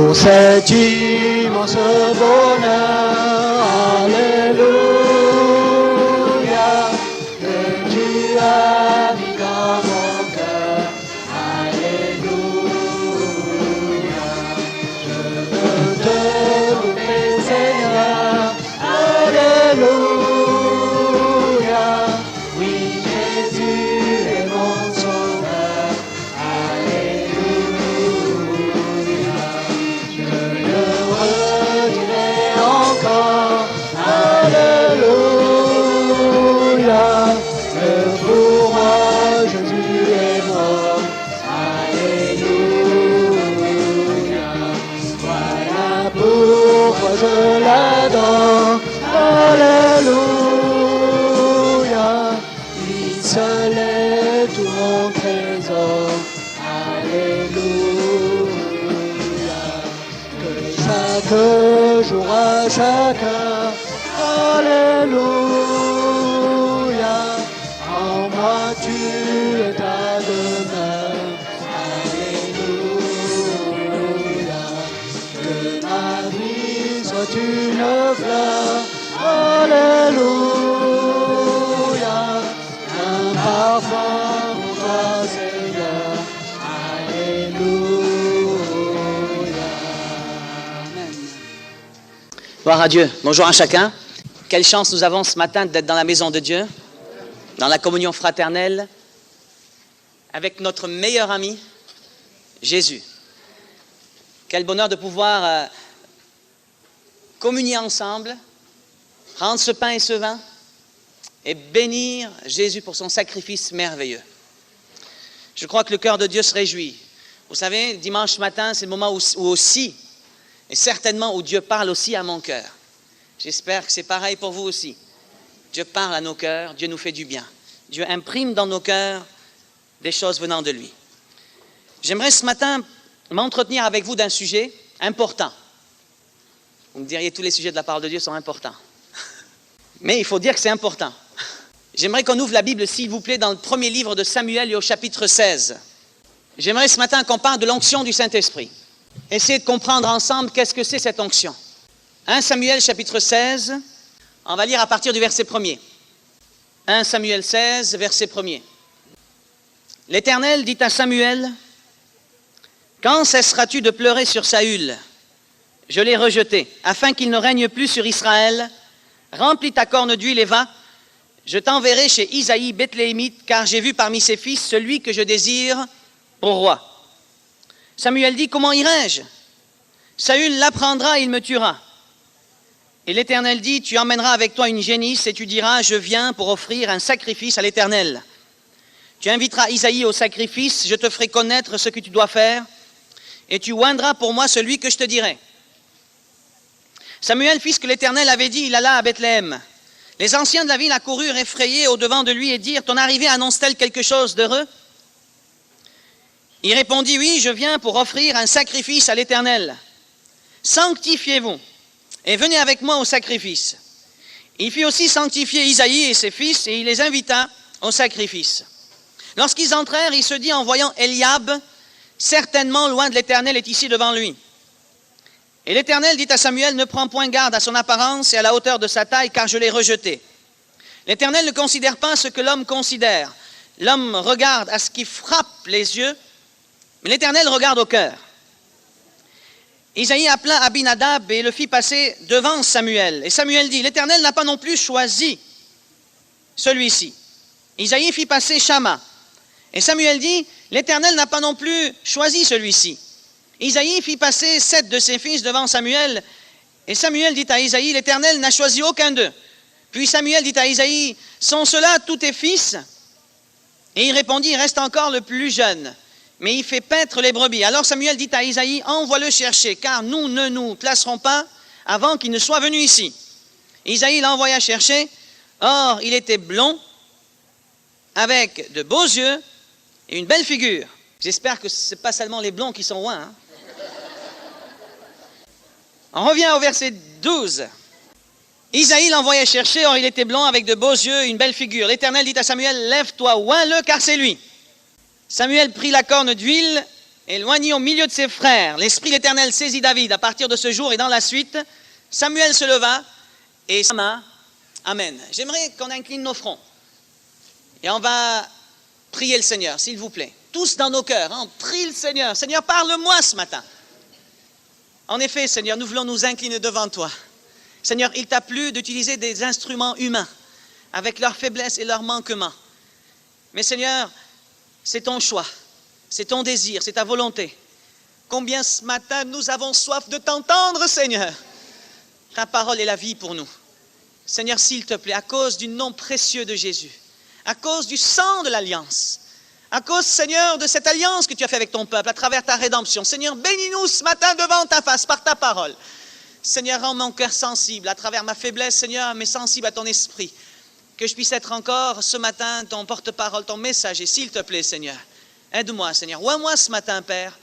pour cet immense bonheur. Alléluia, que tu as mis dans mon cœur. Alléluia, je veux te louer, Seigneur. Alléluia, oui, Jésus est mon sauveur. Alléluia, je le redirai encore. Alléluia, que pour moi Jésus est mort. Alléluia, voilà pourquoi je l'adore. Alléluia, lui seul est tout mon trésor. Alléluia, que chaque jour à chaque heure. Alléluia, en moi tu es ta demeure. Alléluia, que ma vie soit une fleur. Alléluia, un parfum pour toi, Seigneur. Alléluia. Amen. Gloire à Dieu. Bonjour à chacun. Quelle chance nous avons ce matin d'être dans la maison de Dieu, dans la communion fraternelle, avec notre meilleur ami, Jésus. Quel bonheur de pouvoir communier ensemble, prendre ce pain et ce vin et bénir Jésus pour son sacrifice merveilleux. Je crois que le cœur de Dieu se réjouit. Vous savez, dimanche matin, c'est le moment où aussi, et certainement où Dieu parle aussi à mon cœur. J'espère que c'est pareil pour vous aussi. Dieu parle à nos cœurs, Dieu nous fait du bien. Dieu imprime dans nos cœurs des choses venant de lui. J'aimerais ce matin m'entretenir avec vous d'un sujet important. Vous me diriez, tous les sujets de la parole de Dieu sont importants. Mais il faut dire que c'est important. J'aimerais qu'on ouvre la Bible, s'il vous plaît, dans le premier livre de Samuel et au chapitre 16. J'aimerais ce matin qu'on parle de l'onction du Saint-Esprit. Essayez de comprendre ensemble qu'est-ce que c'est cette onction. 1 Samuel chapitre 16, on va lire à partir du verset 1er. 1 Samuel 16, verset 1er. L'Éternel dit à Samuel, « Quand cesseras-tu de pleurer sur Saül? Je l'ai rejeté, afin qu'il ne règne plus sur Israël. Remplis ta corne d'huile et va. Je t'enverrai chez Isaïe Bethléemite, car j'ai vu parmi ses fils celui que je désire pour roi. » Samuel dit, « Comment irai-je? Saül l'apprendra et il me tuera. » Et l'Éternel dit, « Tu emmèneras avec toi une génisse et tu diras, je viens pour offrir un sacrifice à l'Éternel. Tu inviteras Isaïe au sacrifice, je te ferai connaître ce que tu dois faire, et tu oindras pour moi celui que je te dirai. » Samuel fit ce que l'Éternel avait dit, il alla à Bethléem. Les anciens de la ville accoururent effrayés au-devant de lui et dirent, « Ton arrivée annonce-t-elle quelque chose d'heureux? » Il répondit, « Oui, je viens pour offrir un sacrifice à l'Éternel. Sanctifiez-vous et venez avec moi au sacrifice. » Il fit aussi sanctifier Isaïe et ses fils et il les invita au sacrifice. Lorsqu'ils entrèrent, il se dit en voyant Eliab, « Certainement loin de l'Éternel est ici devant lui. » Et l'Éternel dit à Samuel, « Ne prends point garde à son apparence et à la hauteur de sa taille, car je l'ai rejeté. » L'Éternel ne considère pas ce que l'homme considère. L'homme regarde à ce qui frappe les yeux, mais l'Éternel regarde au cœur. Isaïe appela Abinadab et le fit passer devant Samuel. Et Samuel dit, « L'Éternel n'a pas non plus choisi celui-ci. » Isaïe fit passer Shama. Et Samuel dit, « L'Éternel n'a pas non plus choisi celui-ci. » Isaïe fit passer 7 de ses fils devant Samuel. Et Samuel dit à Isaïe, « L'Éternel n'a choisi aucun d'eux. » Puis Samuel dit à Isaïe, « Sont ceux-là tous tes fils? » Et il répondit, « Il reste encore le plus jeune, mais il fait paître les brebis. » Alors Samuel dit à Isaïe, « Envoie-le chercher, car nous ne nous placerons pas avant qu'il ne soit venu ici. » Isaïe l'envoya chercher. Or, il était blond, avec de beaux yeux et une belle figure. J'espère que ce n'est pas seulement les blonds qui sont rois. Hein? On revient au verset 12. Isaïe l'envoya chercher, or il était blond avec de beaux yeux et une belle figure. L'Éternel dit à Samuel, « Lève-toi, oins-le, car c'est lui. » Samuel prit la corne d'huile éloigné au milieu de ses frères. L'Esprit de l'Éternel saisit David. À partir de ce jour et dans la suite, Samuel se leva et s'ama. Amen. J'aimerais qu'on incline nos fronts. Et on va prier le Seigneur, s'il vous plaît. Tous dans nos cœurs, hein, on prie le Seigneur. Seigneur, parle-moi ce matin. En effet, Seigneur, nous voulons nous incliner devant toi. Seigneur, il t'a plu d'utiliser des instruments humains avec leurs faiblesses et leurs manquements. Mais Seigneur, c'est ton choix, c'est ton désir, c'est ta volonté. Combien ce matin nous avons soif de t'entendre, Seigneur. Ta parole est la vie pour nous. Seigneur, s'il te plaît, à cause du nom précieux de Jésus, à cause du sang de l'alliance, à cause, Seigneur, de cette alliance que tu as fait avec ton peuple à travers ta rédemption. Seigneur, bénis-nous ce matin devant ta face par ta parole. Seigneur, rends mon cœur sensible à travers ma faiblesse, Seigneur, mais sensible à ton esprit. Que je puisse être encore ce matin ton porte-parole, ton messager, s'il te plaît, Seigneur. Aide-moi, Seigneur. Oins-moi ce matin, Père,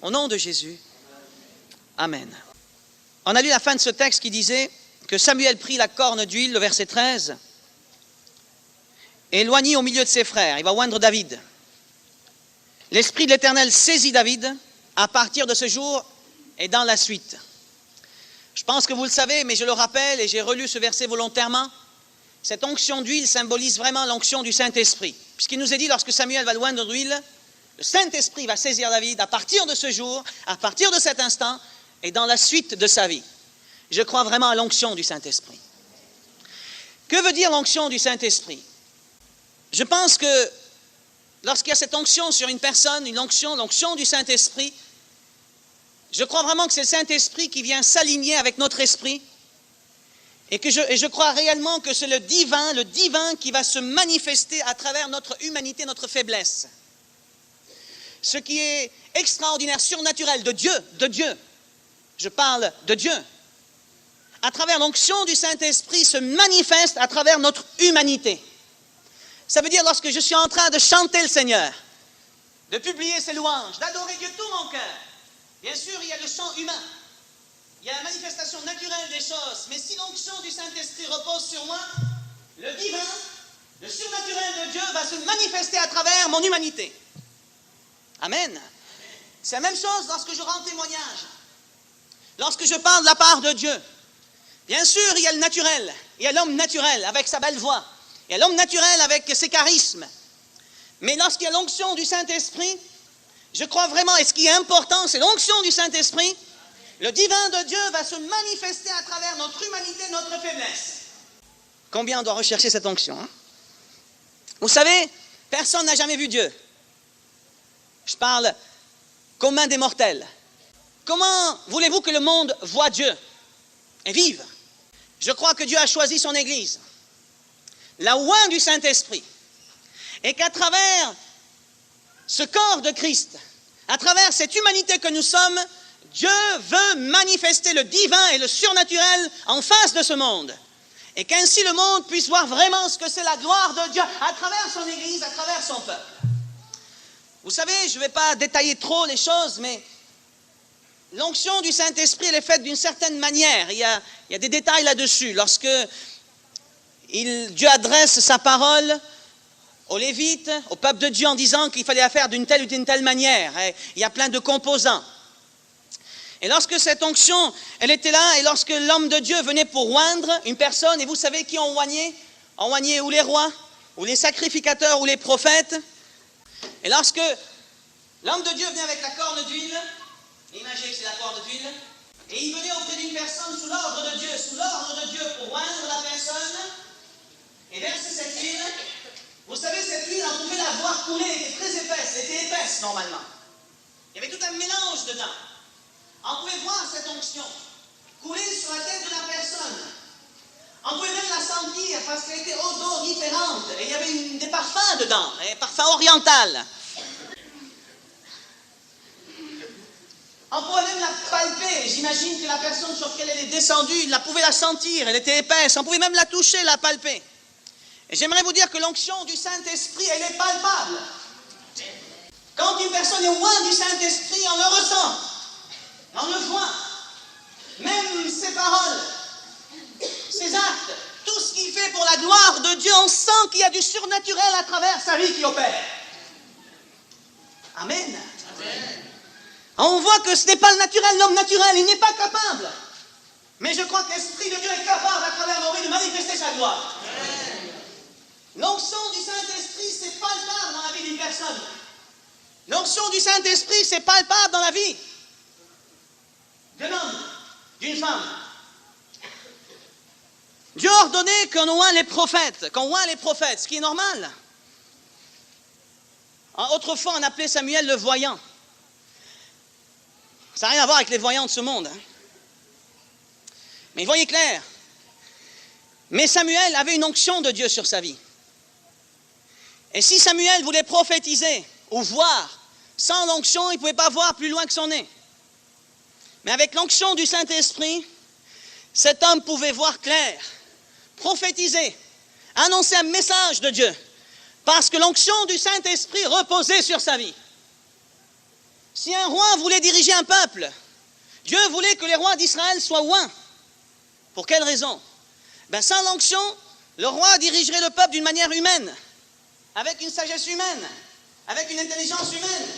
au nom de Jésus. Amen. On a lu la fin de ce texte qui disait que Samuel prit la corne d'huile, le verset 13, et éloigné au milieu de ses frères. Il va oindre David. L'Esprit de l'Éternel saisit David à partir de ce jour et dans la suite. Je pense que vous le savez, mais je le rappelle et j'ai relu ce verset volontairement. Cette onction d'huile symbolise vraiment l'onction du Saint-Esprit. Puisqu'il nous est dit, lorsque Samuel va oindre d'huile, le Saint-Esprit va saisir David à partir de ce jour, à partir de cet instant et dans la suite de sa vie. Je crois vraiment à l'onction du Saint-Esprit. Que veut dire l'onction du Saint-Esprit? Je pense que lorsqu'il y a cette onction sur une personne, l'onction du Saint-Esprit, je crois vraiment que c'est le Saint-Esprit qui vient s'aligner avec notre esprit et je crois réellement que c'est le divin qui va se manifester à travers notre humanité, notre faiblesse. Ce qui est extraordinaire, surnaturel de Dieu. Je parle de Dieu. À travers l'onction du Saint-Esprit se manifeste à travers notre humanité. Ça veut dire lorsque je suis en train de chanter le Seigneur, de publier ses louanges, d'adorer Dieu de tout mon cœur. Bien sûr, il y a le chant humain, il y a la manifestation naturelle des choses, mais si l'onction du Saint-Esprit repose sur moi, le divin, le surnaturel de Dieu va se manifester à travers mon humanité. Amen. C'est la même chose lorsque je rends témoignage, lorsque je parle de la part de Dieu. Bien sûr, il y a le naturel, il y a l'homme naturel avec sa belle voix, il y a l'homme naturel avec ses charismes. Mais lorsqu'il y a l'onction du Saint-Esprit, je crois vraiment, et ce qui est important, c'est l'onction du Saint-Esprit. Le divin de Dieu va se manifester à travers notre humanité, notre faiblesse. Combien on doit rechercher cette onction, hein? Vous savez, personne n'a jamais vu Dieu. Je parle commun des mortels. Comment voulez-vous que le monde voie Dieu et vive? Je crois que Dieu a choisi son Église, la oint du Saint-Esprit, et qu'à travers ce corps de Christ, à travers cette humanité que nous sommes, Dieu veut manifester le divin et le surnaturel en face de ce monde. Et qu'ainsi le monde puisse voir vraiment ce que c'est la gloire de Dieu à travers son Église, à travers son peuple. Vous savez, je ne vais pas détailler trop les choses, mais l'onction du Saint-Esprit, elle est faite d'une certaine manière. Il y a des détails là-dessus. Lorsque Dieu adresse sa parole aux Lévites, au peuple de Dieu, en disant qu'il fallait la faire d'une telle ou d'une telle manière. Et il y a plein de composants. Et lorsque cette onction, elle était là, et lorsque l'homme de Dieu venait pour oindre une personne, et vous savez qui on oignait? On oignait ou les rois, ou les sacrificateurs, ou les prophètes. Et lorsque l'homme de Dieu venait avec la corne d'huile, imaginez que c'est la corne d'huile, et il venait auprès d'une personne sous l'ordre de Dieu pour oindre la personne, et verser cette huile. Vous savez, cette huile, on pouvait la voir couler, elle était très épaisse, elle était épaisse normalement. Il y avait tout un mélange dedans. On pouvait voir cette onction couler sur la tête de la personne. On pouvait même la sentir parce qu'elle était odoriférante. Et il y avait des parfums dedans, un parfum oriental. On pouvait même la palper. J'imagine que la personne sur laquelle elle est descendue, il pouvait la sentir, elle était épaisse. On pouvait même la toucher, la palper. Et j'aimerais vous dire que l'onction du Saint-Esprit, elle est palpable. Quand une personne est loin du Saint-Esprit, on le ressent. On le voit. Même ses paroles, ses actes, tout ce qu'il fait pour la gloire de Dieu, on sent qu'il y a du surnaturel à travers sa vie qui opère. Amen. Amen. On voit que ce n'est pas le naturel, l'homme naturel, il n'est pas capable. Mais je crois que l'Esprit de Dieu est capable à travers nos vies de manifester sa gloire. L'onction du Saint-Esprit, c'est palpable dans la vie d'une personne. L'onction du Saint-Esprit, c'est palpable dans la vie d'un homme, d'une femme. Dieu a ordonné qu'on oint les prophètes, ce qui est normal. Autrefois, on appelait Samuel le voyant. Ça n'a rien à voir avec les voyants de ce monde. Hein. Mais il voyait clair. Mais Samuel avait une onction de Dieu sur sa vie. Et si Samuel voulait prophétiser ou voir, sans l'onction, il ne pouvait pas voir plus loin que son nez. Mais avec l'onction du Saint-Esprit, cet homme pouvait voir clair, prophétiser, annoncer un message de Dieu, parce que l'onction du Saint-Esprit reposait sur sa vie. Si un roi voulait diriger un peuple, Dieu voulait que les rois d'Israël soient oints. Pour quelle raison? Sans l'onction, le roi dirigerait le peuple d'une manière humaine, avec une sagesse humaine, avec une intelligence humaine.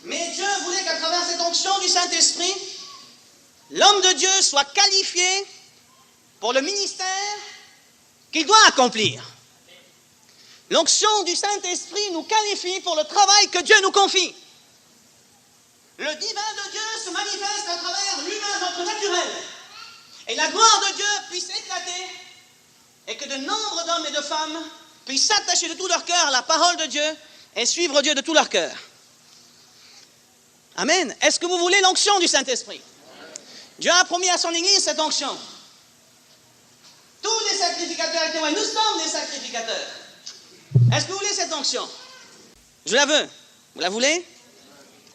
Mais Dieu voulait qu'à travers cette onction du Saint-Esprit, l'homme de Dieu soit qualifié pour le ministère qu'il doit accomplir. L'onction du Saint-Esprit nous qualifie pour le travail que Dieu nous confie. Le divin de Dieu se manifeste à travers l'humain, notre naturel. Et la gloire de Dieu puisse éclater et que de nombreux d'hommes et de femmes puissent s'attacher de tout leur cœur à la parole de Dieu et suivre Dieu de tout leur cœur. Amen. Est-ce que vous voulez l'onction du Saint-Esprit? Dieu a promis à son Église cette onction. Tous les sacrificateurs et témoins, nous sommes des sacrificateurs. Est-ce que vous voulez cette onction? Je la veux. Vous la voulez?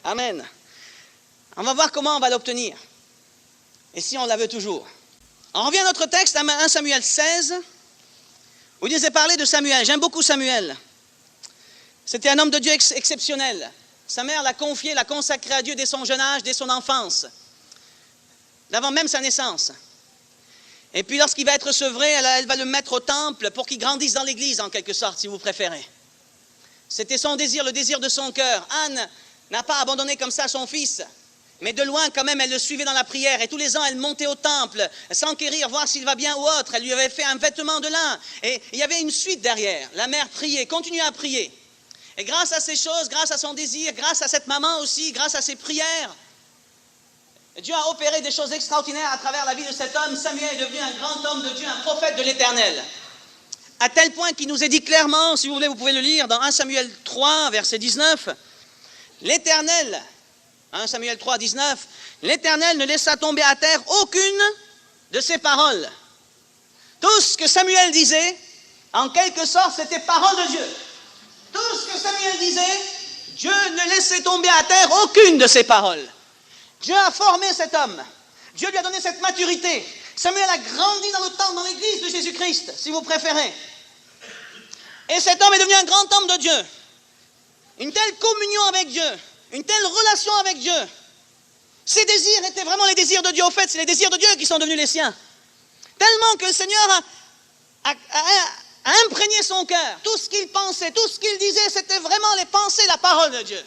Amen. On va voir comment on va l'obtenir. Et si on la veut toujours. On revient à notre texte, à 1 Samuel 16, où il nous est parlé de Samuel. J'aime beaucoup Samuel. C'était un homme de Dieu exceptionnel. Sa mère l'a confié, l'a consacré à Dieu dès son jeune âge, dès son enfance, d'avant même sa naissance. Et puis lorsqu'il va être sevré, elle va le mettre au temple pour qu'il grandisse dans l'église, en quelque sorte, si vous préférez. C'était son désir, le désir de son cœur. Anne n'a pas abandonné comme ça son fils. Mais de loin, quand même, elle le suivait dans la prière. Et tous les ans, elle montait au temple, s'enquérir, voir s'il va bien ou autre. Elle lui avait fait un vêtement de lin. Et il y avait une suite derrière. La mère priait, continuait à prier. Et grâce à ces choses, grâce à son désir, grâce à cette maman aussi, grâce à ses prières, Dieu a opéré des choses extraordinaires à travers la vie de cet homme. Samuel est devenu un grand homme de Dieu, un prophète de l'Éternel. À tel point qu'il nous est dit clairement, si vous voulez, vous pouvez le lire, dans 1 Samuel 3, verset 19, l'Éternel... 1 Samuel 3, 19, l'Éternel ne laissa tomber à terre aucune de ses paroles. Tout ce que Samuel disait, en quelque sorte, c'était parole de Dieu. Tout ce que Samuel disait, Dieu ne laissait tomber à terre aucune de ses paroles. Dieu a formé cet homme. Dieu lui a donné cette maturité. Samuel a grandi dans le temps, dans l'église de Jésus-Christ, si vous préférez. Et cet homme est devenu un grand homme de Dieu. Une telle communion avec Dieu. Une telle relation avec Dieu. Ses désirs étaient vraiment les désirs de Dieu. Au fait, c'est les désirs de Dieu qui sont devenus les siens. Tellement que le Seigneur a imprégné son cœur. Tout ce qu'il pensait, tout ce qu'il disait, c'était vraiment les pensées, la parole de Dieu.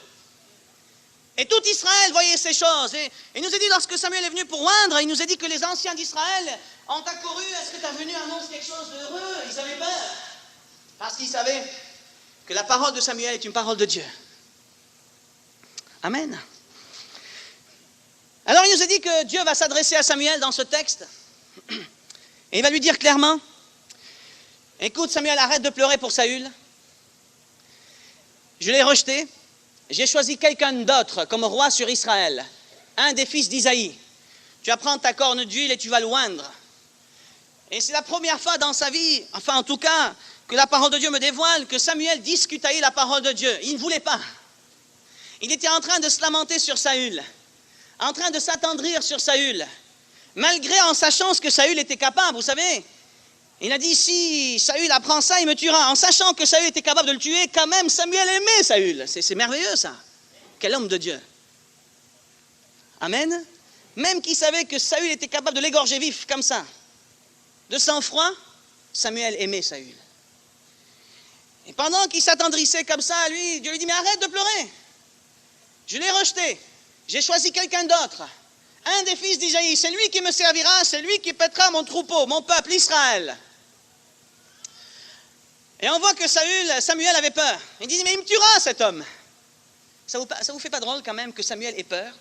Et tout Israël voyait ces choses. Et il nous a dit, lorsque Samuel est venu pour oindre, il nous a dit que les anciens d'Israël ont accouru. Est-ce que tu es venu annoncer quelque chose d'heureux? Ils avaient peur. Parce qu'ils savaient que la parole de Samuel est une parole de Dieu. Amen. Alors il nous a dit que Dieu va s'adresser à Samuel dans ce texte et il va lui dire clairement, écoute Samuel, arrête de pleurer pour Saül. Je l'ai rejeté, j'ai choisi quelqu'un d'autre comme roi sur Israël, un des fils d'Isaïe. Tu vas prendre ta corne d'huile et tu vas l'oindre. Et c'est la première fois dans sa vie, enfin en tout cas, que la parole de Dieu me dévoile que Samuel discutait la parole de Dieu. Il ne voulait pas. Il était en train de se lamenter sur Saül, en train de s'attendrir sur Saül, malgré en sachant ce que Saül était capable, vous savez. Il a dit, si Saül apprend ça, il me tuera. En sachant que Saül était capable de le tuer, quand même, Samuel aimait Saül. C'est merveilleux, ça. Quel homme de Dieu. Amen. Même qu'il savait que Saül était capable de l'égorger vif, comme ça. De sang-froid, Samuel aimait Saül. Et pendant qu'il s'attendrissait comme ça à lui, Dieu lui dit, mais arrête de pleurer. Je l'ai rejeté. j'ai choisi quelqu'un d'autre, un des fils d'Isaïe, c'est lui qui me servira, c'est lui qui paîtra mon troupeau, mon peuple, Israël. Et on voit que Samuel avait peur. Il dit, mais il me tuera cet homme. Ça vous fait pas drôle quand même que Samuel ait peur?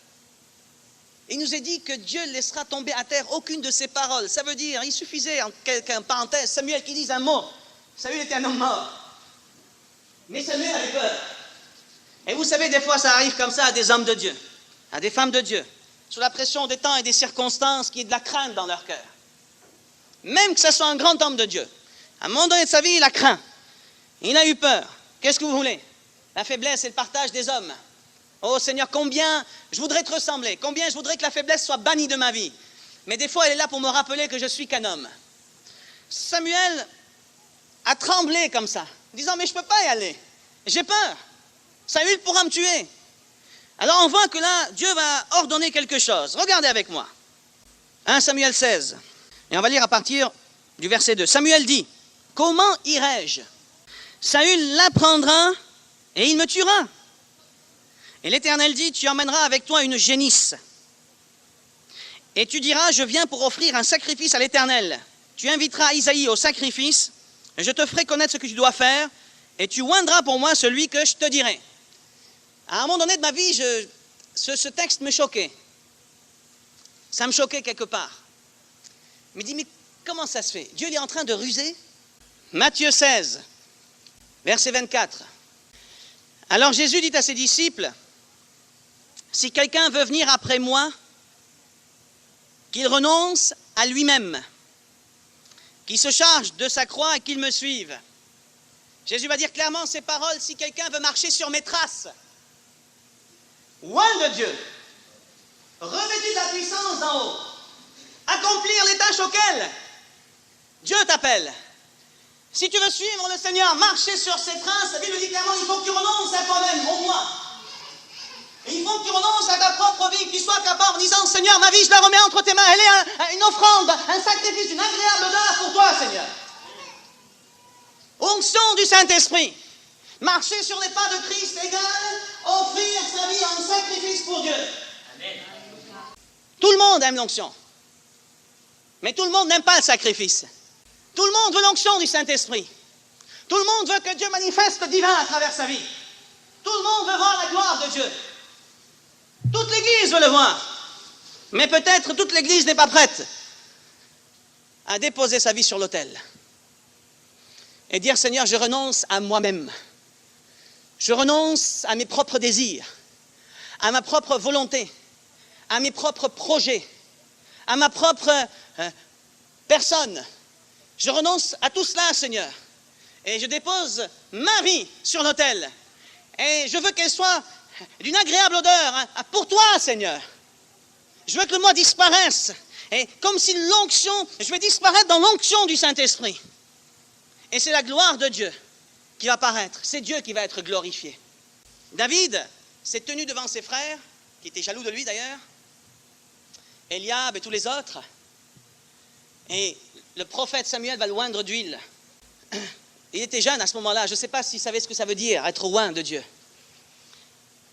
Il nous est dit que Dieu laissera tomber à terre aucune de ses paroles. Ça veut dire, il suffisait, en quelques parenthèses, Samuel qui dise un mot. Samuel était un homme mort. Mais Samuel avait peur. Et vous savez, des fois, ça arrive comme ça à des hommes de Dieu, à des femmes de Dieu, sous la pression des temps et des circonstances, qui est de la crainte dans leur cœur. Même que ce soit un grand homme de Dieu. À un moment donné de sa vie, il a craint. Il a eu peur. Qu'est-ce que vous voulez? La faiblesse et le partage des hommes. Oh Seigneur, combien je voudrais te ressembler, combien je voudrais que la faiblesse soit bannie de ma vie. Mais des fois, elle est là pour me rappeler que je suis qu'un homme. Samuel a tremblé comme ça, disant, mais je ne peux pas y aller. J'ai peur. Saül pourra me tuer. Alors on voit que là, Dieu va ordonner quelque chose. Regardez avec moi. 1 Samuel 16. Et on va lire à partir du verset 2. Samuel dit, comment irai-je? Saül l'apprendra et il me tuera. Et l'Éternel dit, tu emmèneras avec toi une génisse. Et tu diras, je viens pour offrir un sacrifice à l'Éternel. Tu inviteras Isaïe au sacrifice, et je te ferai connaître ce que tu dois faire, et tu oindras pour moi celui que je te dirai. À un moment donné de ma vie, ce texte me choquait. Ça me choquait quelque part. Je me dis, mais comment ça se fait? Dieu est en train de ruser? Matthieu 16, verset 24. Alors Jésus dit à ses disciples, si quelqu'un veut venir après moi, qu'il renonce à lui-même, qu'il se charge de sa croix et qu'il me suive. Jésus va dire clairement ces paroles, si quelqu'un veut marcher sur mes traces, loin de Dieu, revêtu de la puissance d'en haut, accomplir les tâches auxquelles Dieu t'appelle. Si tu veux suivre le Seigneur, marcher sur ses traces, la Bible dit clairement, il faut que tu renonces à toi-même, au moi. Et il faut que tu renonces à ta propre vie, que tu sois capable en disant, Seigneur, ma vie, je la remets entre tes mains. Elle est une offrande, un sacrifice, une agréable odeur pour toi, Seigneur. Onction du Saint-Esprit. Marcher sur les pas de Christ égale offrir sa vie en sacrifice pour Dieu. Amen. Tout le monde aime l'onction. Mais tout le monde n'aime pas le sacrifice. Tout le monde veut l'onction du Saint-Esprit. Tout le monde veut que Dieu manifeste le divin à travers sa vie. Tout le monde veut voir la gloire de Dieu. Toute l'Église veut le voir. Mais peut-être toute l'Église n'est pas prête à déposer sa vie sur l'autel. Et dire, Seigneur, je renonce à moi-même. Je renonce à mes propres désirs, à ma propre volonté, à mes propres projets, à ma propre personne. Je renonce à tout cela, Seigneur. Et je dépose ma vie sur l'autel. Et je veux qu'elle soit d'une agréable odeur pour toi, Seigneur. Je veux que le moi disparaisse. Et comme si l'onction, je vais disparaître dans l'onction du Saint-Esprit. Et c'est la gloire de Dieu qui va paraître. C'est Dieu qui va être glorifié. David s'est tenu devant ses frères, qui étaient jaloux de lui d'ailleurs, Eliab et tous les autres. Et le prophète Samuel va le oindre d'huile. Il était jeune à ce moment-là. Je ne sais pas s'il savait ce que ça veut dire, être oint de Dieu.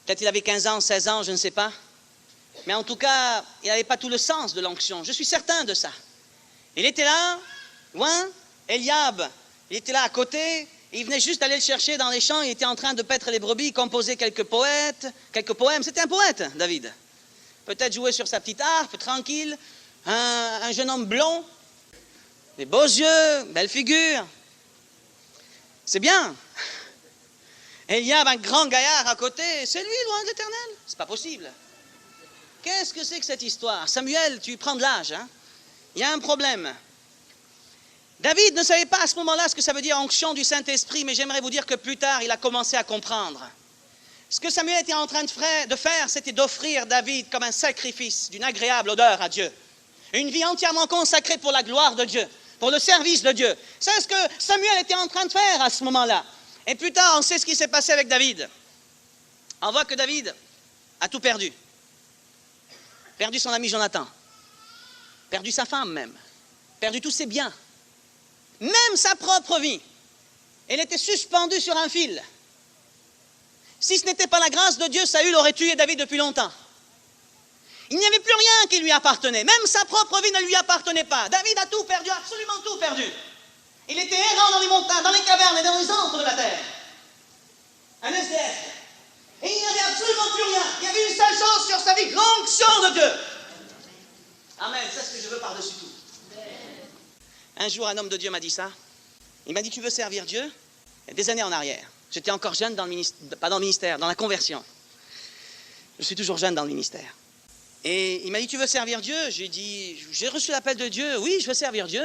Peut-être il avait 15 ans, 16 ans, je ne sais pas. Mais en tout cas, il n'avait pas tout le sens de l'onction. Je suis certain de ça. Il était là, loin, Eliab, il était là à côté, et il venait juste d'aller le chercher dans les champs, il était en train de paître les brebis, composer quelques poèmes. C'était un poète, David. Peut-être jouer sur sa petite harpe, tranquille, un jeune homme blond, des beaux yeux, belle figure. C'est bien. Eliab, un grand gaillard à côté, c'est lui, loin de l'Éternel. C'est pas possible. Qu'est-ce que c'est que cette histoire? Samuel, tu prends de l'âge, hein? Il y a un problème. David ne savait pas à ce moment-là ce que ça veut dire onction du Saint-Esprit, mais j'aimerais vous dire que plus tard, il a commencé à comprendre. Ce que Samuel était en train de faire, c'était d'offrir David comme un sacrifice d'une agréable odeur à Dieu. Une vie entièrement consacrée pour la gloire de Dieu, pour le service de Dieu. C'est ce que Samuel était en train de faire à ce moment-là. Et plus tard, on sait ce qui s'est passé avec David. On voit que David a tout perdu. Perdu son ami Jonathan. Perdu sa femme même. Perdu tous ses biens. Même sa propre vie. Elle était suspendue sur un fil. Si ce n'était pas la grâce de Dieu, Saül aurait tué David depuis longtemps. Il n'y avait plus rien qui lui appartenait. Même sa propre vie ne lui appartenait pas. David a tout perdu, absolument tout perdu. Il était errant dans les montagnes, dans les cavernes et dans les antres de la terre. Un SDF. Et il n'y avait absolument plus rien. Il y avait une seule chose sur sa vie, l'onction de Dieu. Amen, c'est ce que je veux par-dessus tout. Un jour, un homme de Dieu m'a dit ça. Il m'a dit, tu veux servir Dieu? Il y a des années en arrière. J'étais encore jeune dans le ministère, pas dans le ministère, dans la conversion. Je suis toujours jeune dans le ministère. Et il m'a dit, tu veux servir Dieu? J'ai dit, j'ai reçu l'appel de Dieu, oui, je veux servir Dieu,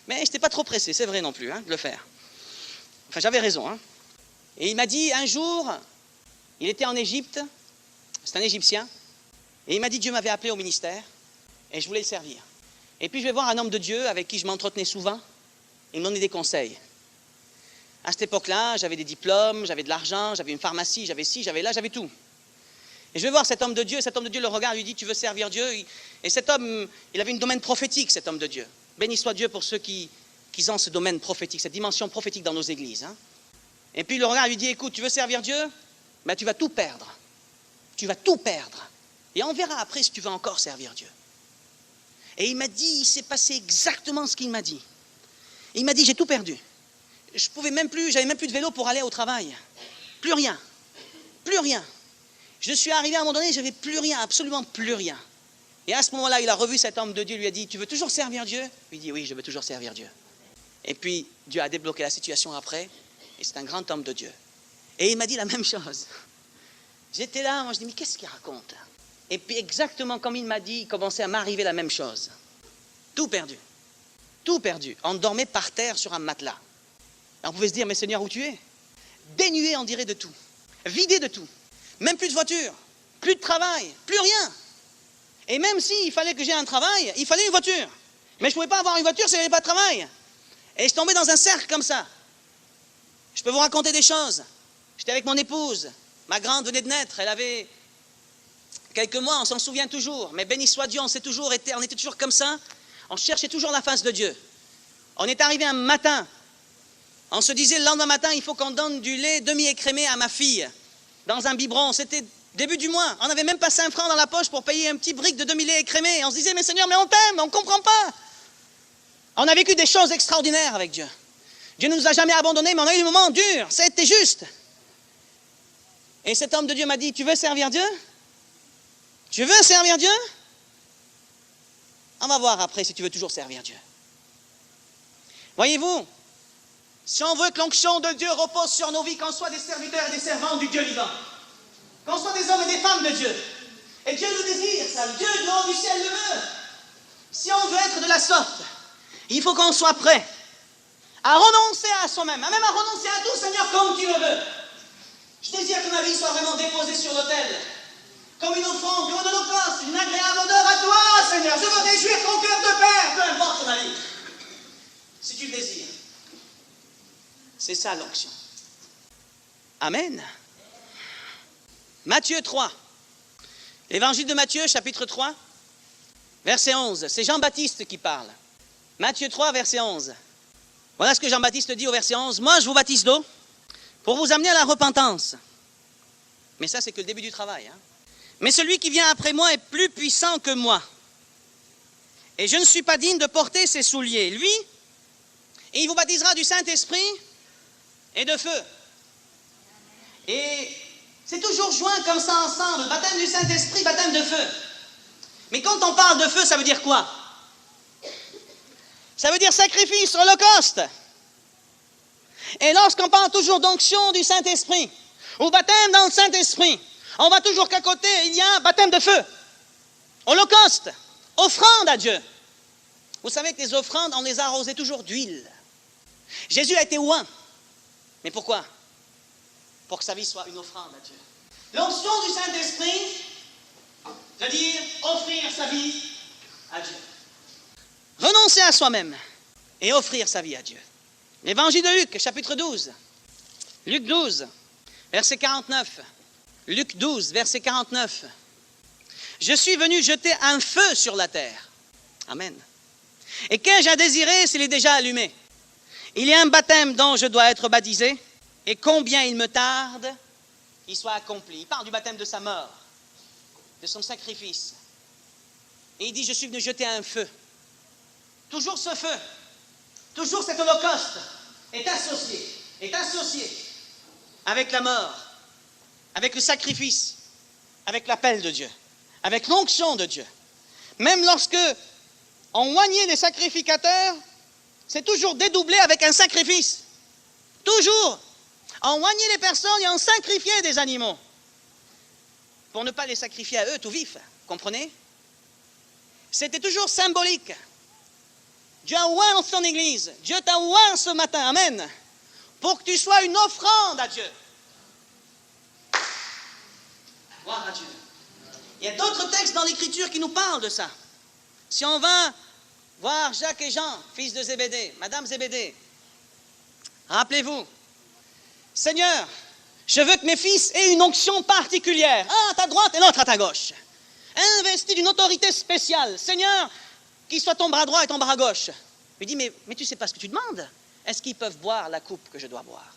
mais je n'étais pas trop pressé, c'est vrai non plus, de le faire. Enfin, j'avais raison. Et il m'a dit, un jour, il était en Égypte, c'est un Égyptien, et il m'a dit, Dieu m'avait appelé au ministère, et je voulais le servir. Et puis je vais voir un homme de Dieu avec qui je m'entretenais souvent, il me donnait des conseils. À cette époque-là, j'avais des diplômes, j'avais de l'argent, j'avais une pharmacie, j'avais ci, j'avais là, j'avais tout. Et je vais voir cet homme de Dieu, et cet homme de Dieu le regarde, lui dit, tu veux servir Dieu? Et cet homme, il avait une domaine prophétique, cet homme de Dieu. Béni soit Dieu pour ceux qui ont ce domaine prophétique, cette dimension prophétique dans nos églises. Et puis il le regarde, lui dit, écoute, tu veux servir Dieu? Ben, tu vas tout perdre. Tu vas tout perdre. Et on verra après si tu vas encore servir Dieu. Et il m'a dit, il s'est passé exactement ce qu'il m'a dit. Il m'a dit, j'ai tout perdu. Je pouvais même plus, j'avais même plus de vélo pour aller au travail. Plus rien. Plus rien. Je suis arrivé à un moment donné, je n'avais plus rien, absolument plus rien. Et à ce moment-là, il a revu cet homme de Dieu, lui a dit, tu veux toujours servir Dieu? Il dit, oui, je veux toujours servir Dieu. Et puis, Dieu a débloqué la situation après, et c'est un grand homme de Dieu. Et il m'a dit la même chose. J'étais là, moi je dis, mais qu'est-ce qu'il raconte? Et puis exactement comme il m'a dit, il commençait à m'arriver la même chose. Tout perdu. Tout perdu. On dormait par terre sur un matelas. Alors on pouvait se dire, mais Seigneur, où tu es? Dénué, on dirait, de tout. Vidé de tout. Même plus de voiture, plus de travail, plus rien. Et même s'il fallait que j'aie un travail, il fallait une voiture. Mais je ne pouvais pas avoir une voiture si je n'avais pas de travail. Et je tombais dans un cercle comme ça. Je peux vous raconter des choses. J'étais avec mon épouse. Ma grande venait de naître. Elle avait quelques mois, on s'en souvient toujours. Mais béni soit Dieu, on était toujours comme ça. On cherchait toujours la face de Dieu. On est arrivé un matin. On se disait le lendemain matin, il faut qu'on donne du lait demi-écrémé à ma fille. Dans un biberon, c'était début du mois. On n'avait même pas 5 francs dans la poche pour payer un petit brick de demi-lait écrémé. Et on se disait, mais Seigneur, mais on t'aime, on ne comprend pas. On a vécu des choses extraordinaires avec Dieu. Dieu ne nous a jamais abandonnés, mais on a eu des moments durs. Ça a été juste. Et cet homme de Dieu m'a dit, tu veux servir Dieu? Tu veux servir Dieu? On va voir après si tu veux toujours servir Dieu. Voyez-vous, si on veut que l'onction de Dieu repose sur nos vies, qu'on soit des serviteurs et des servantes du Dieu vivant, qu'on soit des hommes et des femmes de Dieu, et Dieu nous désire ça, Dieu du haut du ciel le veut. Si on veut être de la sorte, il faut qu'on soit prêt à renoncer à soi-même, même à renoncer à tout, Seigneur, comme tu le veux. Je désire que ma vie soit vraiment déposée sur l'autel, comme une offrande, une holocauste, une agréable odeur à toi, Seigneur. Je veux réjouir ton cœur de père, peu importe ma vie, si tu le désires. C'est ça l'onction. Amen. Matthieu 3. L'évangile de Matthieu, chapitre 3, verset 11. C'est Jean-Baptiste qui parle. Matthieu 3, verset 11. Voilà ce que Jean-Baptiste dit au verset 11. Moi, je vous baptise d'eau pour vous amener à la repentance. Mais ça, c'est que le début du travail. Mais celui qui vient après moi est plus puissant que moi. Et je ne suis pas digne de porter ses souliers. Lui, il vous baptisera du Saint-Esprit et de feu. Et c'est toujours joint comme ça ensemble. Baptême du Saint-Esprit, baptême de feu. Mais quand on parle de feu, ça veut dire quoi? Ça veut dire sacrifice, holocauste. Et lorsqu'on parle toujours d'onction du Saint-Esprit, ou baptême dans le Saint-Esprit, on va toujours qu'à côté, il y a baptême de feu, holocauste, offrande à Dieu. Vous savez que les offrandes, on les a arrosées toujours d'huile. Jésus a été oint. Mais pourquoi? Pour que sa vie soit une offrande à Dieu. L'onction du Saint-Esprit, c'est-à-dire offrir sa vie à Dieu. Renoncer à soi-même et offrir sa vie à Dieu. L'évangile de Luc, chapitre 12. Luc 12, verset 49. Luc 12, verset 49. Je suis venu jeter un feu sur la terre. Amen. Et qu'ai-je à désirer s'il est déjà allumé? Il y a un baptême dont je dois être baptisé, et combien il me tarde qu'il soit accompli. Il parle du baptême de sa mort, de son sacrifice. Et il dit, je suis venu jeter un feu. Toujours ce feu, toujours cet holocauste est associé avec la mort, avec le sacrifice, avec l'appel de Dieu, avec l'onction de Dieu. Même lorsque on oignait les sacrificateurs, c'est toujours dédoublé avec un sacrifice. Toujours. On oignait les personnes et on sacrifiait des animaux. Pour ne pas les sacrifier à eux tout vifs, comprenez? C'était toujours symbolique. Dieu a oint son Église. Dieu t'a oint ce matin. Amen. Pour que tu sois une offrande à Dieu. Gloire à Dieu. Il y a d'autres textes dans l'Écriture qui nous parlent de ça. Si on va voir Jacques et Jean, fils de Zébédée, Madame Zébédée, rappelez-vous, Seigneur, je veux que mes fils aient une onction particulière. Un à ta droite et l'autre à ta gauche. Investi d'une autorité spéciale. Seigneur, qu'il soit ton bras droit et ton bras gauche. Il dit, mais tu ne sais pas ce que tu demandes. Est-ce qu'ils peuvent boire la coupe que je dois boire?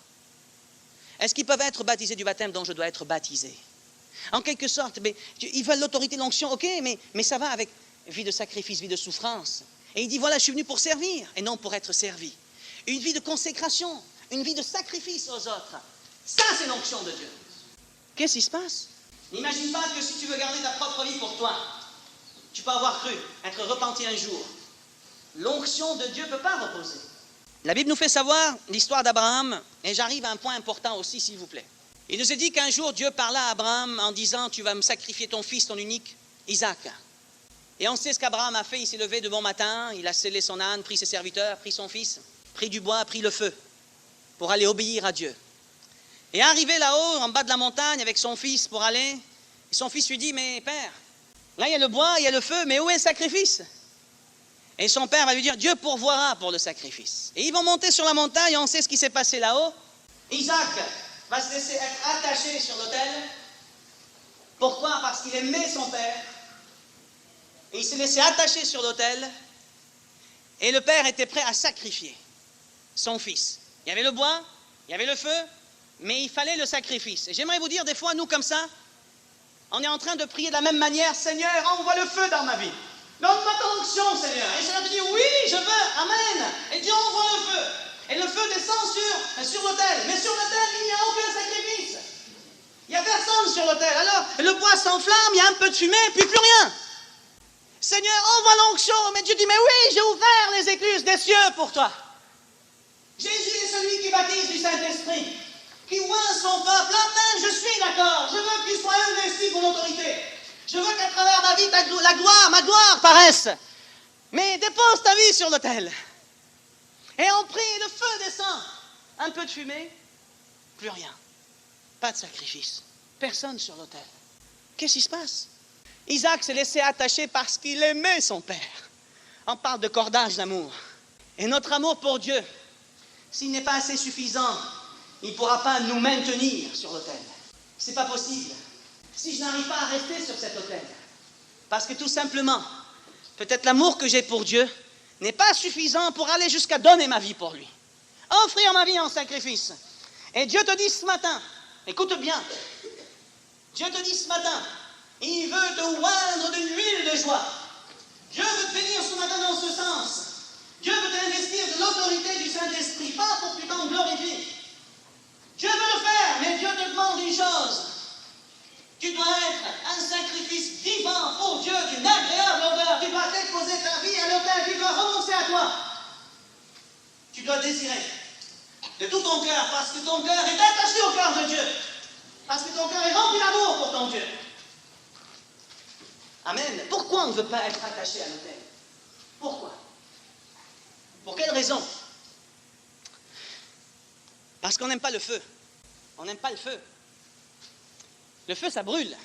Est-ce qu'ils peuvent être baptisés du baptême dont je dois être baptisé? En quelque sorte, mais, ils veulent l'autorité, l'onction, ok, mais ça va avec vie de sacrifice, vie de souffrance. Et il dit, voilà, je suis venu pour servir et non pour être servi. Une vie de consécration, une vie de sacrifice aux autres. Ça, c'est l'onction de Dieu. Qu'est-ce qui se passe? N'imagine pas que si tu veux garder ta propre vie pour toi, tu peux avoir cru, être repenti un jour. L'onction de Dieu ne peut pas reposer. La Bible nous fait savoir l'histoire d'Abraham, et j'arrive à un point important aussi, s'il vous plaît. Il nous est dit qu'un jour, Dieu parla à Abraham en disant, tu vas me sacrifier ton fils, ton unique, Isaac. Et on sait ce qu'Abraham a fait, il s'est levé de bon matin, il a scellé son âne, pris ses serviteurs, pris son fils, pris du bois, pris le feu, pour aller obéir à Dieu. Et arrivé là-haut, en bas de la montagne, avec son fils pour aller, et son fils lui dit, mais père, là il y a le bois, il y a le feu, mais où est le sacrifice? Et son père va lui dire, Dieu pourvoira pour le sacrifice. Et ils vont monter sur la montagne, et on sait ce qui s'est passé là-haut. Isaac va se laisser être attaché sur l'autel. Pourquoi? Parce qu'il aimait son père. Et il s'est laissé attacher sur l'autel. Et le père était prêt à sacrifier son fils. Il y avait le bois, il y avait le feu, mais il fallait le sacrifice. Et j'aimerais vous dire, des fois, nous, comme ça, on est en train de prier de la même manière, Seigneur, envoie le feu dans ma vie. Donne-moi ton onction, Seigneur. Et Seigneur te dit, oui, je veux, amen. Et Dieu envoie le feu. Et le feu descend sur l'autel. Mais sur l'autel, il n'y a aucun sacrifice. Il n'y a personne sur l'autel. Alors, le bois s'enflamme, il y a un peu de fumée, puis plus rien. Seigneur, envoie l'onction. Mais Dieu dit, mais oui, j'ai ouvert les écluses des cieux pour toi. Jésus est celui qui baptise du Saint-Esprit, qui oint son peuple. Amen, je suis d'accord. Je veux qu'il soit investi pour l'autorité. Je veux qu'à travers ma vie, ma gloire paraisse. Mais dépose ta vie sur l'autel. Et on prie, le feu descend. Un peu de fumée, plus rien. Pas de sacrifice. Personne sur l'autel. Qu'est-ce qui se passe? Isaac s'est laissé attacher parce qu'il aimait son père. On parle de cordage d'amour. Et notre amour pour Dieu, s'il n'est pas assez suffisant, il ne pourra pas nous maintenir sur l'autel. Ce n'est pas possible. Si je n'arrive pas à rester sur cet autel, parce que tout simplement, peut-être l'amour que j'ai pour Dieu n'est pas suffisant pour aller jusqu'à donner ma vie pour lui. Offrir ma vie en sacrifice. Et Dieu te dit ce matin, écoute bien, Dieu te dit ce matin, il veut te oindre d'une huile de joie. Dieu veut te bénir ce matin dans ce sens. Dieu veut t'investir de l'autorité du Saint-Esprit, pas pour que tu t'en glorifies. Dieu veut le faire, mais Dieu te demande une chose. Tu dois être un sacrifice vivant pour Dieu, d'une agréable odeur. Tu dois déposer ta vie à l'autel, tu dois renoncer à toi. Tu dois désirer de tout ton cœur, parce que ton cœur est attaché au cœur de Dieu. Parce que ton cœur est rempli d'amour pour ton Dieu. Amen. Pourquoi on ne veut pas être attaché à l'autel? Pourquoi? Pour quelle raison? Parce qu'on n'aime pas le feu. On n'aime pas le feu. Le feu, ça brûle.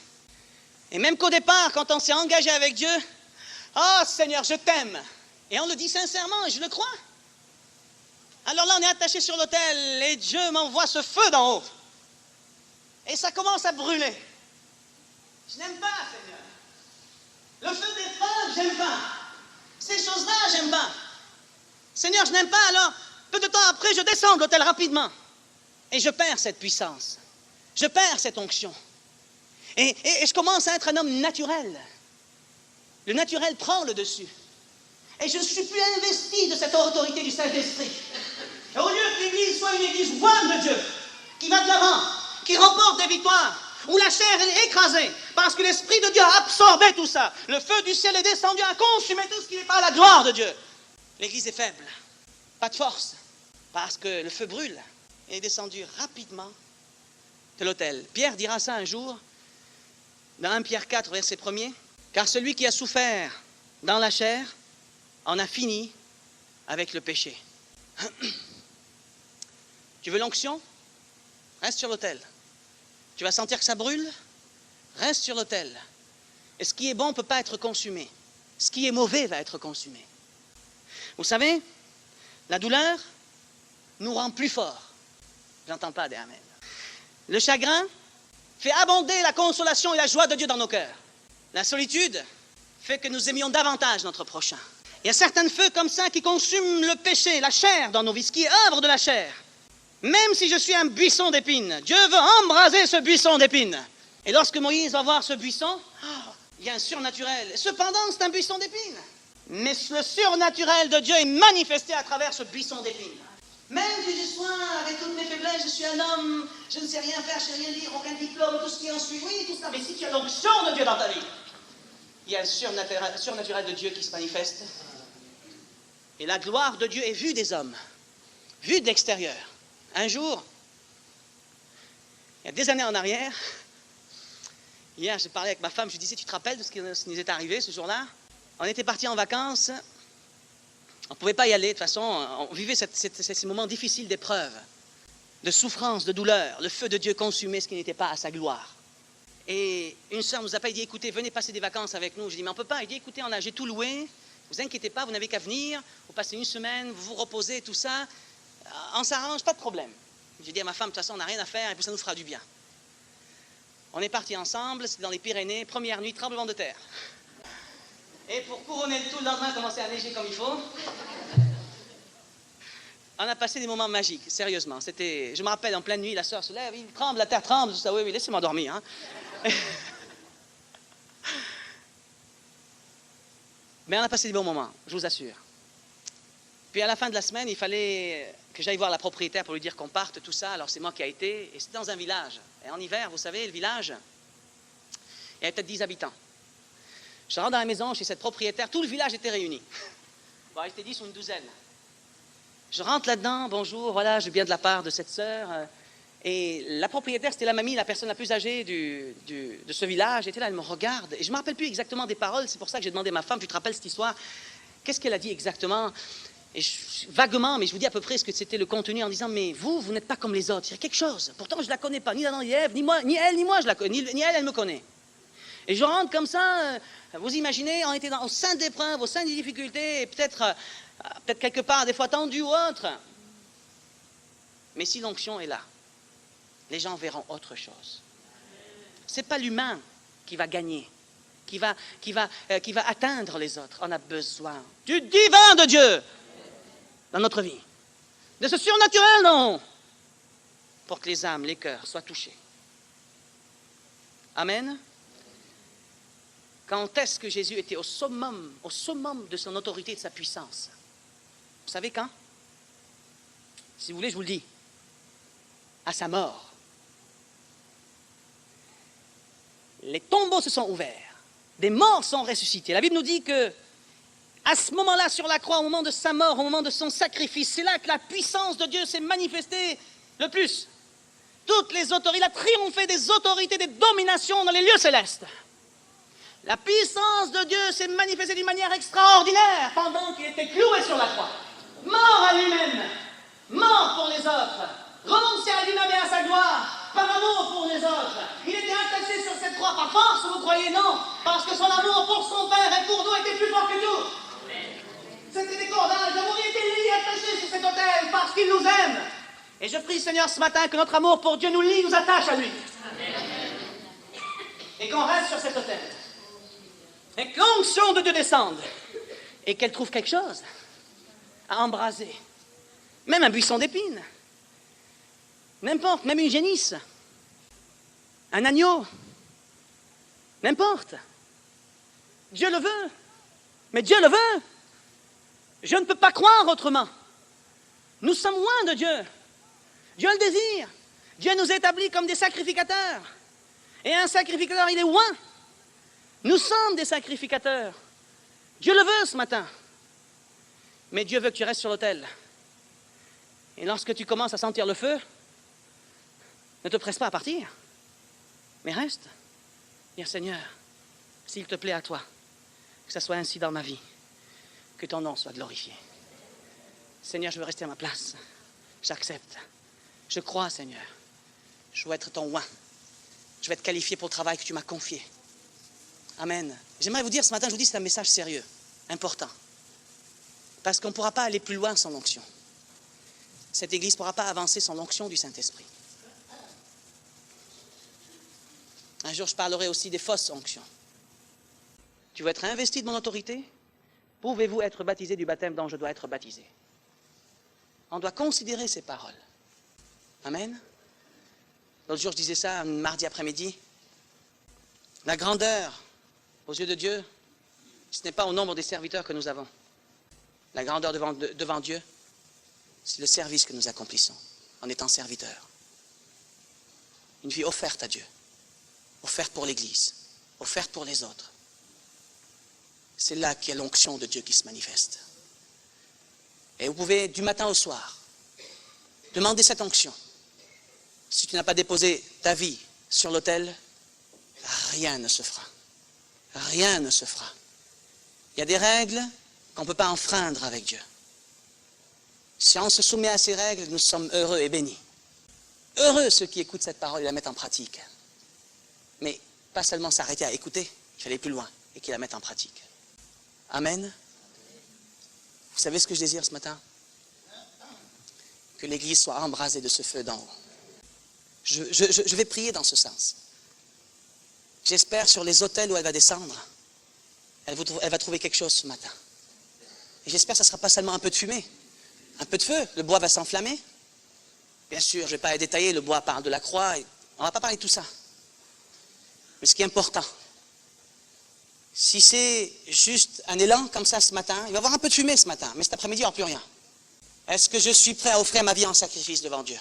Et même qu'au départ, quand on s'est engagé avec Dieu, « Oh Seigneur, je t'aime !» Et on le dit sincèrement, et je le crois. Alors là, on est attaché sur l'autel, et Dieu m'envoie ce feu d'en haut. Et ça commence à brûler. Je n'aime pas, Seigneur. Le feu des feux, j'aime pas. Ces choses-là, j'aime pas. Seigneur, je n'aime pas, alors, peu de temps après, je descends de l'autel rapidement. Et je perds cette puissance. Je perds cette onction. Et je commence à être un homme naturel. Le naturel prend le dessus. Et je ne suis plus investi de cette autorité du Saint-Esprit. Et au lieu que l'Église soit une Église one de Dieu, qui va de l'avant, qui remporte des victoires, où la chair est écrasée, parce que l'Esprit de Dieu a absorbé tout ça. Le feu du ciel est descendu, a consumé tout ce qui n'est pas la gloire de Dieu. L'Église est faible, pas de force, parce que le feu brûle et est descendu rapidement de l'autel. Pierre dira ça un jour, dans 1 Pierre 4, verset 1er, « Car celui qui a souffert dans la chair en a fini avec le péché. » Tu veux l'onction? Reste sur l'autel. Tu vas sentir que ça brûle? Reste sur l'autel. Et ce qui est bon ne peut pas être consumé. Ce qui est mauvais va être consumé. Vous savez, la douleur nous rend plus forts. J'entends pas des amen. Le chagrin fait abonder la consolation et la joie de Dieu dans nos cœurs. La solitude fait que nous aimions davantage notre prochain. Il y a certains feux comme ça qui consument le péché, la chair dans nos vies, ce qui est œuvre de la chair. Même si je suis un buisson d'épines, Dieu veut embraser ce buisson d'épines. Et lorsque Moïse va voir ce buisson, il y a un surnaturel. Cependant, c'est un buisson d'épines. Mais le surnaturel de Dieu est manifesté à travers ce buisson d'épines. Même si je suis avec toutes mes faiblesses, je suis un homme, je ne sais rien faire, je ne sais rien lire, aucun diplôme, tout ce qui en suit, oui, tout ça. Mais si tu as l'onction de Dieu dans ta vie, il y a le surnaturel de Dieu qui se manifeste. Et la gloire de Dieu est vue des hommes, vue de l'extérieur. Un jour, il y a des années en arrière, hier, j'ai parlé avec ma femme, je lui disais, tu te rappelles de ce qui nous est arrivé ce jour-là? On était partis en vacances, on ne pouvait pas y aller, de toute façon, on vivait ces moments difficiles d'épreuve, de souffrance, de douleur. Le feu de Dieu consumait ce qui n'était pas à sa gloire. Et une sœur nous a pas dit, écoutez, venez passer des vacances avec nous. Je dis, mais on ne peut pas. Il dit, écoutez, j'ai tout loué, vous inquiétez pas, vous n'avez qu'à venir, vous passez une semaine, vous vous reposez, tout ça. On s'arrange, pas de problème. J'ai dit à ma femme, de toute façon, on n'a rien à faire et puis ça nous fera du bien. On est partis ensemble, c'était dans les Pyrénées, première nuit, tremblement de terre. Et pour couronner le tout, le lendemain, commencer à neiger comme il faut. On a passé des moments magiques, sérieusement. Je me rappelle, en pleine nuit, la sœur se lève, il tremble, la terre tremble, tout ça. Oui, laissez-moi dormir. Hein. Mais on a passé des bons moments, je vous assure. Puis à la fin de la semaine, il fallait que j'aille voir la propriétaire pour lui dire qu'on parte, tout ça. Alors c'est moi qui ai été, et c'était dans un village. Et en hiver, vous savez, le village, il y avait peut-être 10 habitants. Je rentre dans la maison chez cette propriétaire, tout le village était réuni. Bon, il était 10 ou une douzaine. Je rentre là-dedans, bonjour, voilà, je viens de la part de cette sœur. Et la propriétaire, c'était la mamie, la personne la plus âgée de ce village. Elle était là, elle me regarde. Et je ne me rappelle plus exactement des paroles, c'est pour ça que j'ai demandé à ma femme, tu te rappelles cette histoire? Qu'est-ce qu'elle a dit exactement? Et vaguement, mais je vous dis à peu près ce que c'était le contenu en disant, mais vous n'êtes pas comme les autres. Il y a quelque chose. Pourtant, je ne la connais pas, ni Adam ni Ève, ni moi, ni elle, je la connais, ni elle me connaît. Et je rentre comme ça, vous imaginez, on était au sein d'épreuves, au sein des difficultés, et peut-être quelque part, des fois tendu ou autre. Mais si l'onction est là, les gens verront autre chose. Ce n'est pas l'humain qui va gagner, qui va atteindre les autres. On a besoin du divin de Dieu dans notre vie. De ce surnaturel, non. Pour que les âmes, les cœurs soient touchés. Amen. Quand est-ce que Jésus était au summum de son autorité et de sa puissance? Vous savez quand? Si vous voulez, je vous le dis. À sa mort. Les tombeaux se sont ouverts. Des morts sont ressuscités. La Bible nous dit que à ce moment-là, sur la croix, au moment de sa mort, au moment de son sacrifice, c'est là que la puissance de Dieu s'est manifestée le plus. Toutes les autorités, il a triomphé des autorités, des dominations dans les lieux célestes. La puissance de Dieu s'est manifestée d'une manière extraordinaire pendant qu'il était cloué sur la croix. Mort à lui-même, mort pour les autres, renoncé à lui-même et à sa gloire, par amour pour les autres. Il était attaché sur cette croix par force, vous croyez? Non, parce que son amour pour son Père et pour nous était plus fort que tout. C'était des cordages, l'amour était lié, attaché sur cet autel, parce qu'il nous aime. Et je prie, Seigneur, ce matin, que notre amour pour Dieu nous lie, nous attache à lui. Et qu'on reste sur cet autel. Et que l'onction de Dieu descende. Et qu'elle trouve quelque chose à embraser. Même un buisson d'épines. N'importe, même une génisse. Un agneau. N'importe. Dieu le veut. Mais Dieu le veut. Je ne peux pas croire autrement. Nous sommes loin de Dieu. Dieu le désire. Dieu nous établit comme des sacrificateurs. Et un sacrificateur, il est loin. Nous sommes des sacrificateurs. Dieu le veut ce matin. Mais Dieu veut que tu restes sur l'autel. Et lorsque tu commences à sentir le feu, ne te presse pas à partir. Mais reste. Dis, Seigneur, s'il te plaît à toi, que ça soit ainsi dans ma vie, que ton nom soit glorifié. Seigneur, je veux rester à ma place. J'accepte. Je crois, Seigneur. Je veux être ton oint. Je vais être qualifié pour le travail que tu m'as confié. Amen. J'aimerais vous dire ce matin, je vous dis, c'est un message sérieux, important. Parce qu'on ne pourra pas aller plus loin sans l'onction. Cette Église ne pourra pas avancer sans l'onction du Saint-Esprit. Un jour, je parlerai aussi des fausses onctions. Tu veux être investi de mon autorité? Pouvez-vous être baptisé du baptême dont je dois être baptisé? On doit considérer ces paroles. Amen. L'autre jour, je disais ça, un mardi après-midi. La grandeur, aux yeux de Dieu, ce n'est pas au nombre des serviteurs que nous avons. La grandeur devant Dieu, c'est le service que nous accomplissons en étant serviteurs. Une vie offerte à Dieu, offerte pour l'Église, offerte pour les autres. C'est là qu'il y a l'onction de Dieu qui se manifeste. Et vous pouvez, du matin au soir, demander cette onction. Si tu n'as pas déposé ta vie sur l'autel, rien ne se fera. Rien ne se fera. Il y a des règles qu'on ne peut pas enfreindre avec Dieu. Si on se soumet à ces règles, nous sommes heureux et bénis. Heureux ceux qui écoutent cette parole et la mettent en pratique. Mais pas seulement s'arrêter à écouter, il faut aller plus loin et qu'ils la mettent en pratique. Amen. Vous savez ce que je désire ce matin? Que l'Église soit embrasée de ce feu d'en haut. Je vais prier dans ce sens. J'espère sur les autels où elle va descendre, elle va trouver quelque chose ce matin. Et j'espère que ce ne sera pas seulement un peu de fumée, un peu de feu. Le bois va s'enflammer. Bien sûr, je ne vais pas détailler, le bois parle de la croix. On ne va pas parler de tout ça. Mais ce qui est important, si c'est juste un élan comme ça ce matin, il va y avoir un peu de fumée ce matin, mais cet après-midi, il n'y aura plus rien. Est-ce que je suis prêt à offrir ma vie en sacrifice devant Dieu?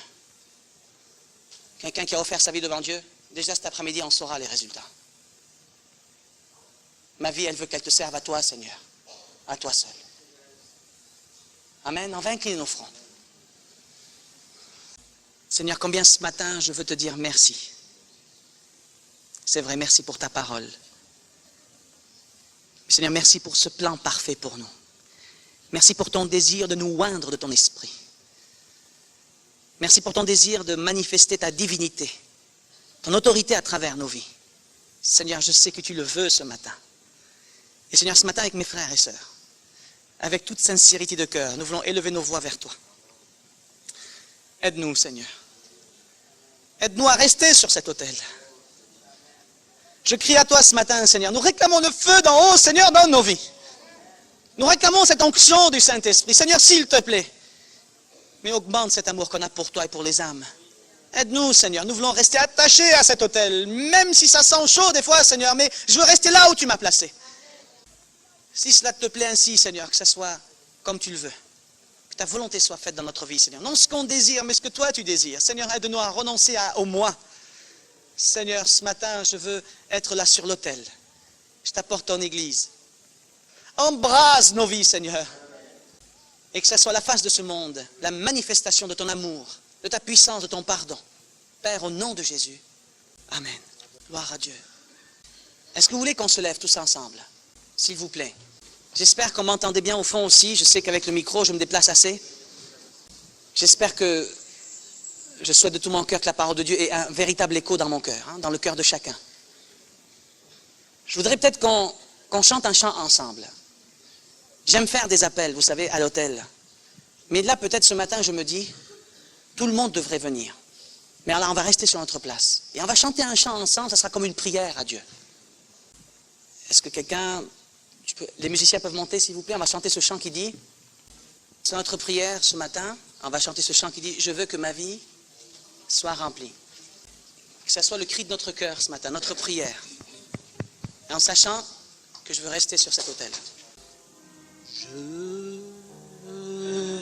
Quelqu'un qui a offert sa vie devant Dieu, déjà cet après-midi, on saura les résultats. Ma vie, elle veut qu'elle te serve à toi, Seigneur, à toi seul. Amen. On va incliner nos fronts. Seigneur, combien ce matin, je veux te dire merci. C'est vrai, merci pour ta parole. Seigneur, merci pour ce plan parfait pour nous. Merci pour ton désir de nous oindre de ton esprit. Merci pour ton désir de manifester ta divinité, ton autorité à travers nos vies. Seigneur, je sais que tu le veux ce matin. Et Seigneur, ce matin, avec mes frères et sœurs, avec toute sincérité de cœur, nous voulons élever nos voix vers toi. Aide-nous, Seigneur. Aide-nous à rester sur cet autel. Je crie à toi ce matin, Seigneur. Nous réclamons le feu d'en haut, Seigneur, dans nos vies. Nous réclamons cette onction du Saint-Esprit. Seigneur, s'il te plaît, mais augmente cet amour qu'on a pour toi et pour les âmes. Aide-nous, Seigneur. Nous voulons rester attachés à cet autel, même si ça sent chaud des fois, Seigneur, mais je veux rester là où tu m'as placé. Si cela te plaît ainsi, Seigneur, que ça soit comme tu le veux. Que ta volonté soit faite dans notre vie, Seigneur. Non ce qu'on désire, mais ce que toi tu désires. Seigneur, aide-nous à renoncer au moi. Seigneur, ce matin, je veux être là sur l'autel. Je t'apporte ton Église. Embrase nos vies, Seigneur. Et que ce soit la face de ce monde, la manifestation de ton amour, de ta puissance, de ton pardon. Père, au nom de Jésus. Amen. Gloire à Dieu. Est-ce que vous voulez qu'on se lève tous ensemble? S'il vous plaît. J'espère qu'on m'entendait bien au fond aussi. Je sais qu'avec le micro, je me déplace assez. J'espère que je souhaite de tout mon cœur que la parole de Dieu ait un véritable écho dans mon cœur, dans le cœur de chacun. Je voudrais peut-être qu'on chante un chant ensemble. J'aime faire des appels, vous savez, à l'hôtel. Mais là, peut-être ce matin, je me dis, tout le monde devrait venir. Mais alors, on va rester sur notre place. Et on va chanter un chant ensemble, ça sera comme une prière à Dieu. Est-ce que quelqu'un... les musiciens peuvent monter, s'il vous plaît? On va chanter ce chant qui dit... C'est notre prière ce matin. On va chanter ce chant qui dit « Je veux que ma vie soit remplie ». Que ce soit le cri de notre cœur ce matin, notre prière. Et en sachant que je veux rester sur cet autel. Je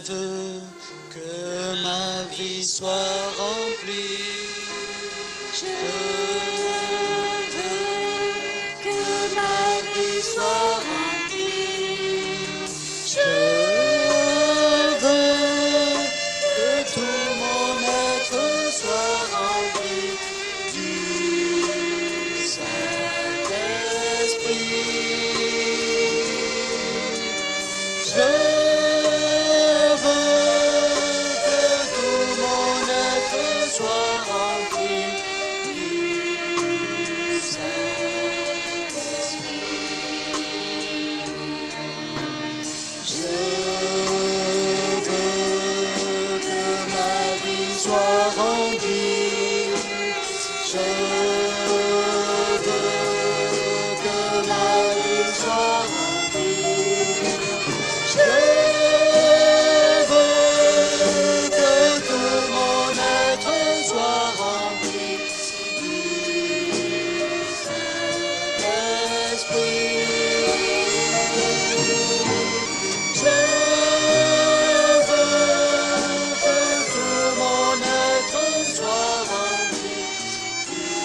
veux que ma vie soit remplie. Je veux que ma vie soit remplie. Je veux que tout mon être soit rempli du Saint-Esprit. Je veux que tout mon être soit rempli du Saint-Esprit. Je veux que ma vie soit remplie. Je veux que ma vie soit remplie. Je veux que tout mon être soit rempli du Saint-Esprit. Je veux que tout mon être soit rempli du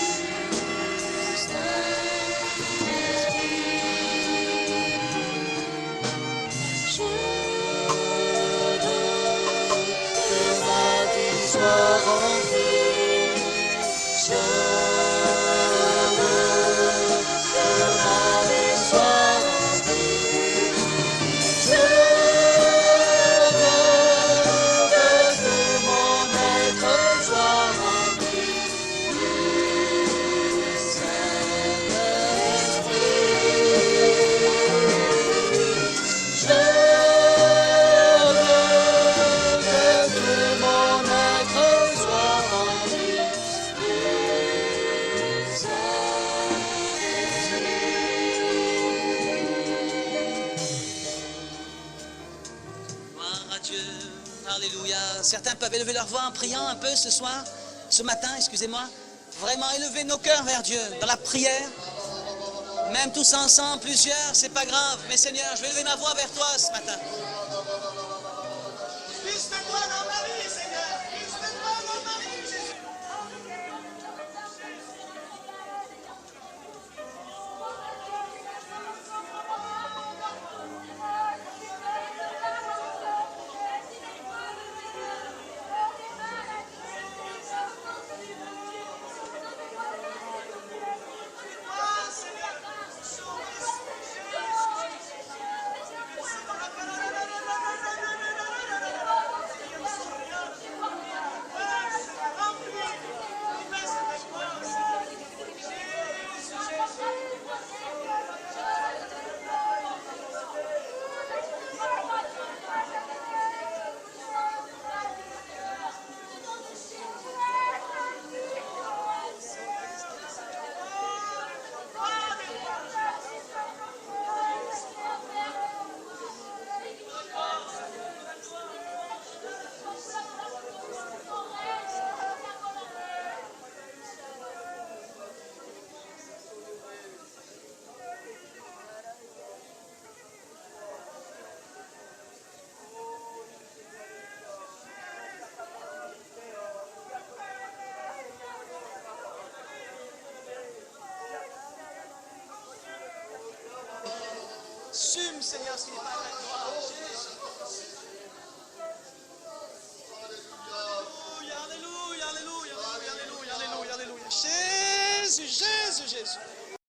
Saint-Esprit. Je veux que ma vie soit remplie. Je veux que ma vie soit remplie. Je veux que tout mon être soit rempli du Saint-Esprit. Je veux que tout mon être soit rempli du Saint-Esprit. Gloire à Dieu. Alléluia. Certains peuvent élever leur voix en priant un peu ce matin, excusez-moi. Vraiment élever nos cœurs vers Dieu dans la prière. Même tous ensemble, plusieurs, c'est pas grave. Mais Seigneur, je vais élever ma voix vers toi ce matin. Utilise-moi dans ma vie, Seigneur. Utilise-moi dans ma vie, Jésus. Assume, Seigneur, ce qui n'est pas vrai de toi. Alléluia, alléluia, alléluia, alléluia, alléluia, alléluia, alléluia. Jésus, Jésus, Jésus.